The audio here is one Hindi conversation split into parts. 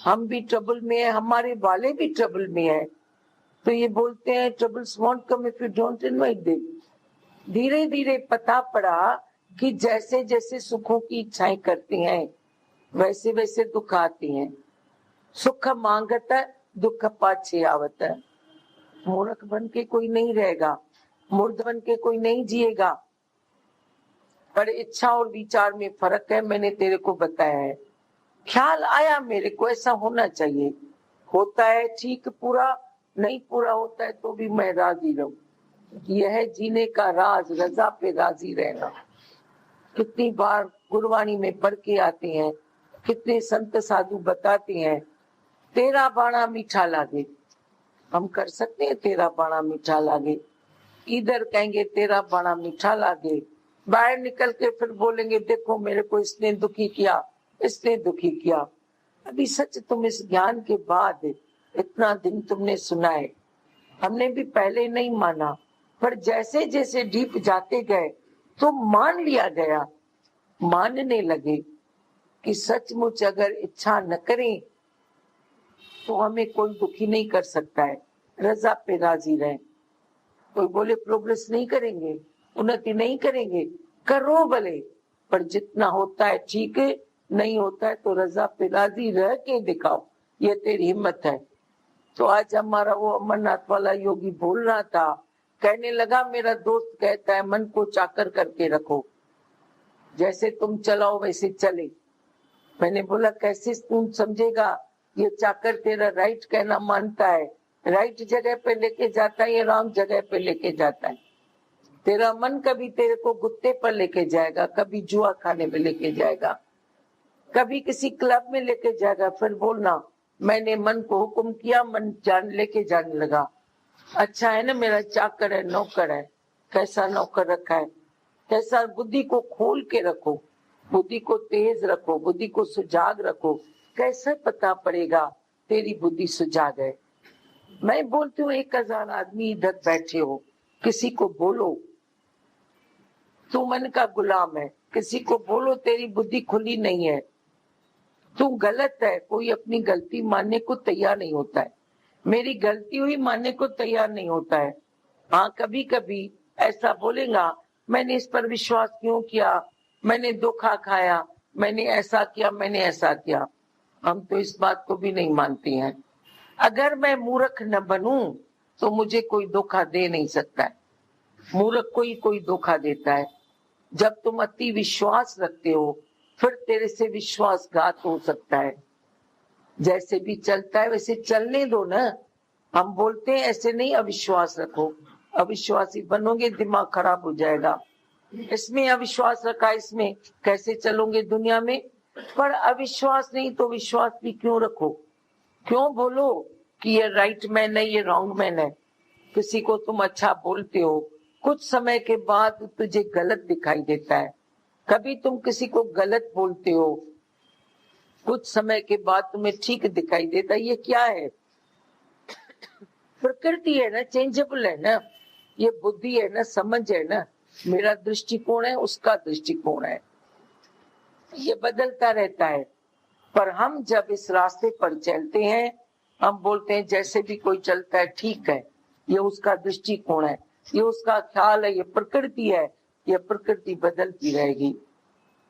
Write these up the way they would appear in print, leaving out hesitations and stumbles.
हम भी ट्रबल में है, हमारे वाले भी ट्रबल में है, तो ये बोलते हैं troubles want come if you don't invite them. धीरे धीरे पता पड़ा कि जैसे जैसे सुखों की इच्छाएं करते हैं वैसे वैसे दुख आते हैं। सुख मांगत दुख पाछे आवत। मूर्ख बन के कोई नहीं रहेगा, मूर्ख बन के कोई नहीं जिएगा, पर इच्छा और विचार में फर्क है। मैंने तेरे को बताया है, ख्याल आया मेरे को ऐसा होना चाहिए, होता है ठीक, पूरा नहीं पूरा होता है तो भी मैं राजी रहूं। यह है जीने का राज, रजा पे राजी रहना। कितनी बार गुरबाणी में पढ़ के आते हैं, कितने संत साधु बताते हैं तेरा बाणा मीठा लागे। हम कर सकते हैं तेरा बाणा मीठा लागे, इधर कहेंगे तेरा बाणा मीठा लागे, बाहर निकल के फिर बोलेंगे देखो मेरे को इसने दुखी किया, इसने दुखी किया। अभी सच तुम इस ज्ञान के बाद इतना दिन तुमने सुना है, हमने भी पहले नहीं माना, पर जैसे जैसे डीप जाते गए तो मान लिया गया, मानने लगे कि सचमुच अगर इच्छा न करें तो हमें कोई दुखी नहीं कर सकता है, रजा पे राजी रहे। कोई बोले प्रोग्रेस नहीं करेंगे, उन्नति नहीं करेंगे, करो भले, पर जितना होता है ठीक है, नहीं होता है तो रजा पे राजी रह के दिखाओ, ये तेरी हिम्मत है। तो आज हमारा वो अमरनाथ वाला योगी बोल रहा था, कहने लगा मेरा दोस्त कहता है मन को चाकर करके रखो, जैसे तुम चलाओ वैसे चले। मैंने बोला कैसे तुम समझेगा, ये चाकर तेरा राइट कहना मानता है, राइट जगह पे लेके जाता है या रॉन्ग जगह पे लेके जाता है। तेरा मन कभी तेरे को गुत्ते पर लेके जाएगा, कभी जुआ खाने में लेके जाएगा, कभी किसी क्लब में लेके जाएगा, फिर बोलना मैंने मन को हुक्म किया, मन जान लेके जाने लगा। अच्छा है ना मेरा चाकर है, नौकर है, कैसा नौकर रखा है, कैसा। बुद्धि को खोल के रखो, बुद्धि को तेज रखो, बुद्धि को सुजाग रखो, कैसे पता पड़ेगा तेरी बुद्धि सुजाग है। मैं बोलती हूँ 1000 आदमी इधर बैठे हो, किसी को बोलो तू मन का गुलाम है, किसी को बोलो तेरी बुद्धि खुली नहीं है, तू गलत है। कोई अपनी गलती मानने को तैयार नहीं होता है, मेरी गलती हुई मानने को तैयार नहीं होता है। हाँ कभी कभी ऐसा बोलेगा मैंने इस पर विश्वास क्यों किया, मैंने धोखा खाया, मैंने ऐसा किया, मैंने ऐसा किया। हम तो इस बात को भी नहीं मानते हैं। अगर मैं मूर्ख न बनूं तो मुझे कोई धोखा दे नहीं सकता है, मूर्ख को ही कोई धोखा देता है। जब तुम अति विश्वास रखते हो फिर तेरे से विश्वासघात हो सकता है। जैसे भी चलता है वैसे चलने दो ना। हम बोलते हैं ऐसे नहीं अविश्वास रखो, अविश्वासी बनोगे दिमाग खराब हो जाएगा। इसमें अविश्वास रखा, इसमें कैसे चलोगे दुनिया में। पर अविश्वास नहीं तो विश्वास भी क्यों रखो, क्यों बोलो कि ये राइट मैन है, ये रॉन्ग मैन है। किसी को तुम अच्छा बोलते हो, कुछ समय के बाद तुझे गलत दिखाई देता है। कभी तुम किसी को गलत बोलते हो, कुछ समय के बाद तुम्हें ठीक दिखाई देता है। ये क्या है, प्रकृति है ना, चेंजेबल है ना, ये बुद्धि है ना, समझ है ना। मेरा दृष्टिकोण है, उसका दृष्टिकोण है, ये बदलता रहता है। पर हम जब इस रास्ते पर चलते हैं, हम बोलते हैं जैसे भी कोई चलता है ठीक है, ये उसका दृष्टिकोण है, ये उसका ख्याल है, ये प्रकृति है, ये प्रकृति बदलती रहेगी।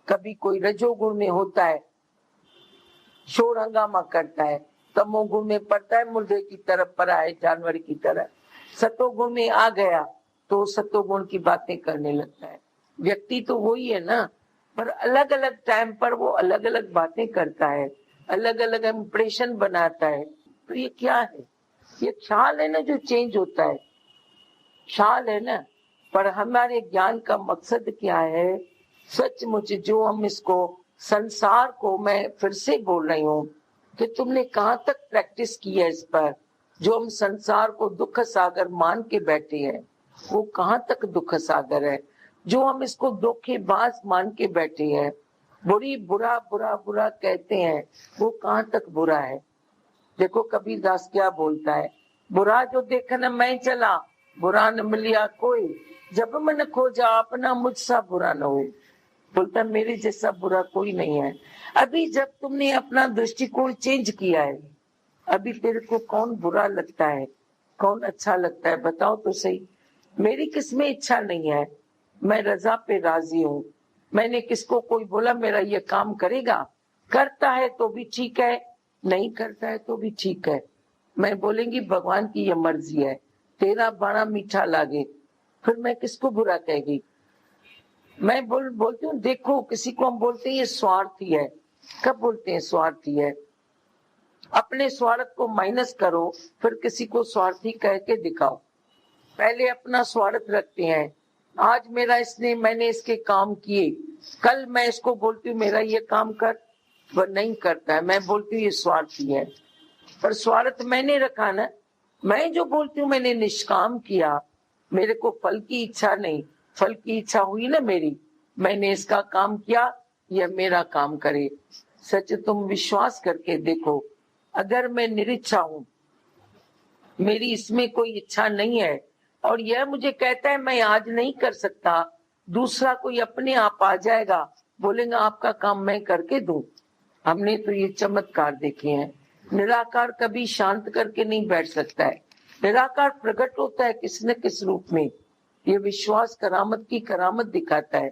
कभी कोई रजोगुण में होता है, शोर हंगामा करता है, तमोगुण में पड़ता है, मुर्दे की तरफ पड़ा है, जानवर की तरह। सतोगुण में आ गया तो सतोगुण की बातें करने लगता है। व्यक्ति तो वही है ना, पर अलग अलग टाइम पर वो अलग अलग बातें करता है, अलग अलग इम्प्रेशन बनाता है। तो ये क्या है, ये ख्याल है ना जो चेंज होता है, ख्याल है ना। पर हमारे ज्ञान का मकसद क्या है, सचमुच जो हम इसको संसार को, मैं फिर से बोल रही हूँ कि तुमने कहाँ तक प्रैक्टिस की है इस पर। जो हम संसार को दुख सागर मान के बैठे हैं वो कहाँ तक दुख सागर है। जो हम इसको धोखेबाज मान के बैठे हैं, बुरी बुरा बुरा बुरा कहते हैं, वो कहाँ तक बुरा है। देखो कबीर दास क्या बोलता है, बुरा जो देखना मैं चला, बुरा न मिलिया कोई, जब मन खोजा अपना मुझसा बुरा न हो। बोलता मेरे जैसा बुरा कोई नहीं है। अभी जब तुमने अपना दृष्टिकोण चेंज किया है, अभी तेरे को कौन बुरा लगता है, कौन अच्छा लगता है, बताओ तो सही। मेरी किसमें इच्छा नहीं है, मैं रजा पे राजी हूँ। मैंने किसको कोई बोला मेरा ये काम करेगा, करता है तो भी ठीक है, नहीं करता है तो भी ठीक है। मैं बोलेंगी भगवान की ये मर्जी है, तेरा बड़ा मीठा लागे, फिर मैं किसको बुरा कहेगी। मैं बोलती हूँ देखो, किसी को हम बोलते हैं ये स्वार्थी है, कब बोलते हैं स्वार्थी है? अपने स्वार्थ को माइनस करो, फिर किसी को स्वार्थी कह के दिखाओ। पहले अपना स्वार्थ रखते हैं, आज मेरा इसने, मैंने इसके काम किए, कल मैं इसको बोलती हूँ मेरा ये काम कर, वह नहीं करता है, मैं बोलती हूँ ये स्वार्थी है। पर स्वार्थ मैंने रखा ना, मैं जो बोलती हूँ मैंने निष्काम किया, मेरे को फल की इच्छा नहीं, फल की इच्छा हुई ना मेरी, मैंने इसका काम किया, यह मेरा काम करे। सच तुम विश्वास करके देखो, अगर मैं निरिच्छा हूं, मेरी इसमें कोई इच्छा नहीं है, और यह मुझे कहता है मैं आज नहीं कर सकता, दूसरा कोई अपने आप आ जाएगा, बोलेगा आपका काम मैं करके दूं। हमने तो ये चमत्कार देखे हैं। निराकार कभी शांत करके नहीं बैठ सकता है, निराकार प्रकट होता है किसी न किस रूप में। ये विश्वास करामत की करामत दिखाता है।